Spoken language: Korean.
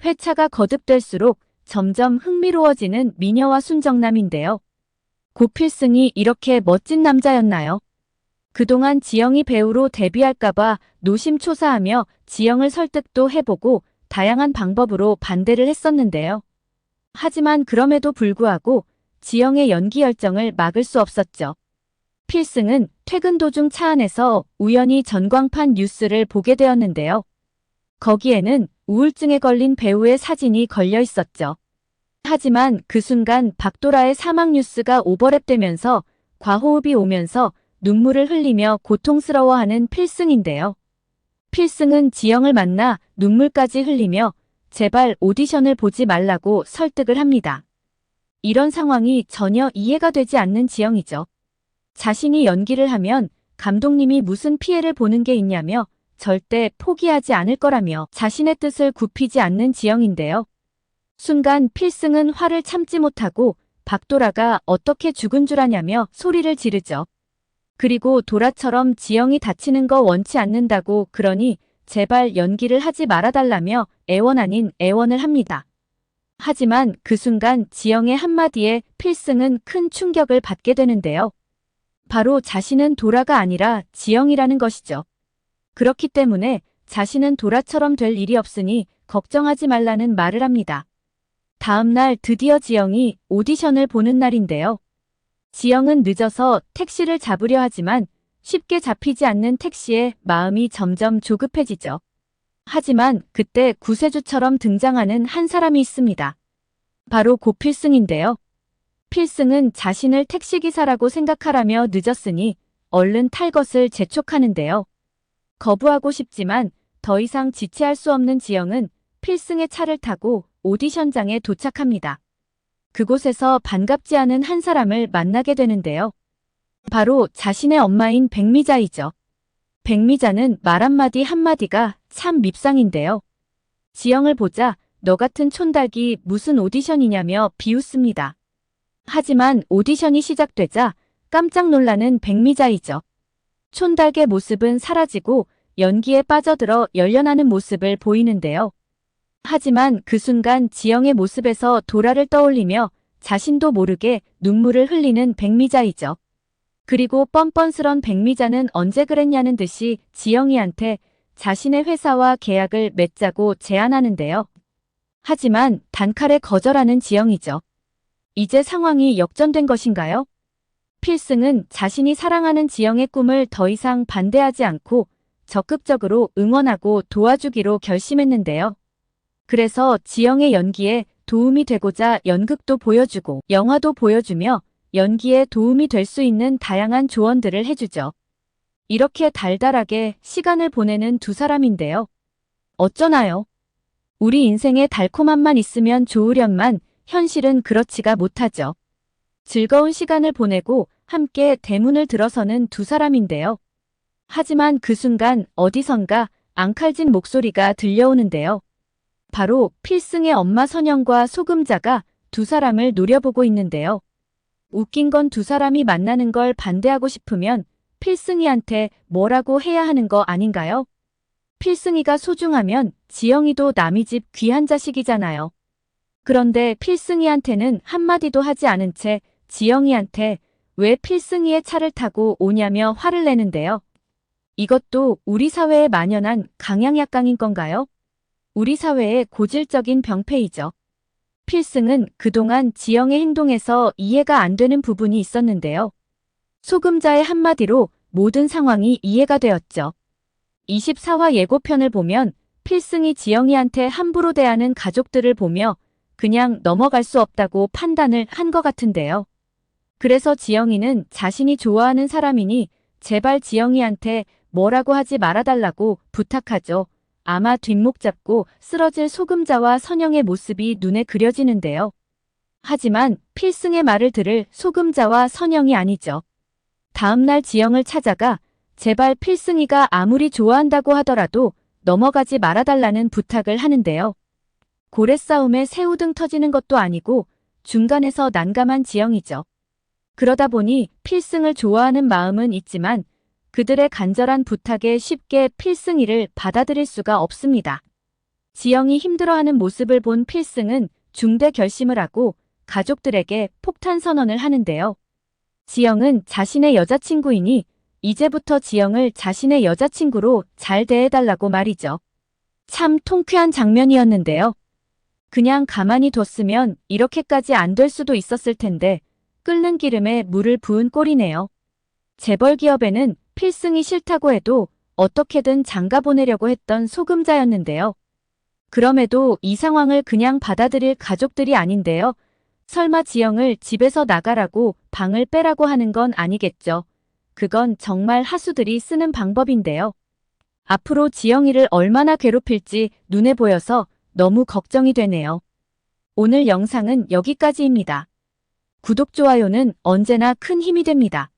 회차가 거듭될수록 점점 흥미로워지는 미녀와 순정남인데요. 고필승이 이렇게 멋진 남자였나요? 그동안 지영이 배우로 데뷔할까봐 노심초사하며 지영을 설득도 해보고 다양한 방법으로 반대를 했었는데요. 하지만 그럼에도 불구하고 지영의 연기 열정을 막을 수 없었죠. 필승은 퇴근 도중 차 안에서 우연히 전광판 뉴스를 보게 되었는데요. 거기에는 우울증에 걸린 배우의 사진이 걸려 있었죠. 하지만 그 순간 박도라의 사망 뉴스가 오버랩되면서 과호흡이 오면서 눈물을 흘리며 고통스러워하는 필승인데요. 필승은 지영을 만나 눈물까지 흘리며 제발 오디션을 보지 말라고 설득을 합니다. 이런 상황이 전혀 이해가 되지 않는 지영이죠. 자신이 연기를 하면 감독님이 무슨 피해를 보는 게 있냐며 절대 포기하지 않을 거라며 자신의 뜻을 굽히지 않는 지영인데요. 순간 필승은 화를 참지 못하고 박도라가 어떻게 죽은 줄 아냐며 소리를 지르죠. 그리고 도라처럼 지영이 다치는 거 원치 않는다고 그러니 제발 연기를 하지 말아달라며 애원 아닌 애원을 합니다. 하지만 그 순간 지영의 한마디에 필승은 큰 충격을 받게 되는데요. 바로 자신은 도라가 아니라 지영이라는 것이죠. 그렇기 때문에 자신은 도라처럼 될 일이 없으니 걱정하지 말라는 말을 합니다. 다음 날 드디어 지영이 오디션을 보는 날인데요. 지영은 늦어서 택시를 잡으려 하지만 쉽게 잡히지 않는 택시에 마음이 점점 조급해지죠. 하지만 그때 구세주처럼 등장하는 한 사람이 있습니다. 바로 고필승인데요. 필승은 자신을 택시기사라고 생각하라며 늦었으니 얼른 탈 것을 재촉하는데요. 거부하고 싶지만 더 이상 지체할 수 없는 지영은 필승의 차를 타고 오디션장에 도착합니다. 그곳에서 반갑지 않은 한 사람을 만나게 되는데요. 바로 자신의 엄마인 백미자이죠. 백미자는 말 한마디가 참 밉상인데요. 지영을 보자 너 같은 촌닭이 무슨 오디션이냐며 비웃습니다. 하지만 오디션이 시작되자 깜짝 놀라는 백미자이죠. 촌닭의 모습은 사라지고 연기에 빠져들어 열연하는 모습을 보이는데요. 하지만 그 순간 지영의 모습에서 도라를 떠올리며 자신도 모르게 눈물을 흘리는 백미자이죠. 그리고 뻔뻔스런 백미자는 언제 그랬냐는 듯이 지영이한테 자신의 회사와 계약을 맺자고 제안하는데요. 하지만 단칼에 거절하는 지영이죠. 이제 상황이 역전된 것인가요? 필승은 자신이 사랑하는 지영의 꿈을 더 이상 반대하지 않고 적극적으로 응원하고 도와주기로 결심했는데요. 그래서 지영의 연기에 도움이 되고자 연극도 보여주고 영화도 보여주며 연기에 도움이 될 수 있는 다양한 조언들을 해주죠. 이렇게 달달하게 시간을 보내는 두 사람인데요. 어쩌나요? 우리 인생에 달콤함만 있으면 좋으련만 현실은 그렇지가 못하죠. 즐거운 시간을 보내고 함께 대문을 들어서는 두 사람인데요. 하지만 그 순간 어디선가 앙칼진 목소리가 들려오는데요. 바로 필승의 엄마 선영과 소금자가 두 사람을 노려보고 있는데요. 웃긴 건 두 사람이 만나는 걸 반대하고 싶으면 필승이한테 뭐라고 해야 하는 거 아닌가요? 필승이가 소중하면 지영이도 남의 집 귀한 자식이잖아요. 그런데 필승이한테는 한마디도 하지 않은 채 지영이한테 왜 필승이의 차를 타고 오냐며 화를 내는데요. 이것도 우리 사회에 만연한 강약약강인 건가요? 우리 사회의 고질적인 병폐이죠. 필승은 그동안 지영의 행동에서 이해가 안 되는 부분이 있었는데요. 소금자의 한마디로 모든 상황이 이해가 되었죠. 24화 예고편을 보면 필승이 지영이한테 함부로 대하는 가족들을 보며 그냥 넘어갈 수 없다고 판단을 한 것 같은데요. 그래서 지영이는 자신이 좋아하는 사람이니 제발 지영이한테 뭐라고 하지 말아달라고 부탁하죠. 아마 뒷목 잡고 쓰러질 소금자와 선영의 모습이 눈에 그려지는데요. 하지만 필승의 말을 들을 소금자와 선영이 아니죠. 다음날 지영을 찾아가 제발 필승이가 아무리 좋아한다고 하더라도 넘어가지 말아달라는 부탁을 하는데요. 고래 싸움에 새우등 터지는 것도 아니고 중간에서 난감한 지영이죠. 그러다 보니 필승을 좋아하는 마음은 있지만 그들의 간절한 부탁에 쉽게 필승이를 받아들일 수가 없습니다. 지영이 힘들어하는 모습을 본 필승은 중대 결심을 하고 가족들에게 폭탄 선언을 하는데요. 지영은 자신의 여자친구이니 이제부터 지영을 자신의 여자친구로 잘 대해달라고 말이죠. 참 통쾌한 장면이었는데요. 그냥 가만히 뒀으면 이렇게까지 안 될 수도 있었을 텐데 끓는 기름에 물을 부은 꼴이네요. 재벌 기업에는 필승이 싫다고 해도 어떻게든 장가 보내려고 했던 소금자였는데요. 그럼에도 이 상황을 그냥 받아들일 가족들이 아닌데요. 설마 지영을 집에서 나가라고 방을 빼라고 하는 건 아니겠죠. 그건 정말 하수들이 쓰는 방법인데요. 앞으로 지영이를 얼마나 괴롭힐지 눈에 보여서 너무 걱정이 되네요. 오늘 영상은 여기까지입니다. 구독, 좋아요는 언제나 큰 힘이 됩니다.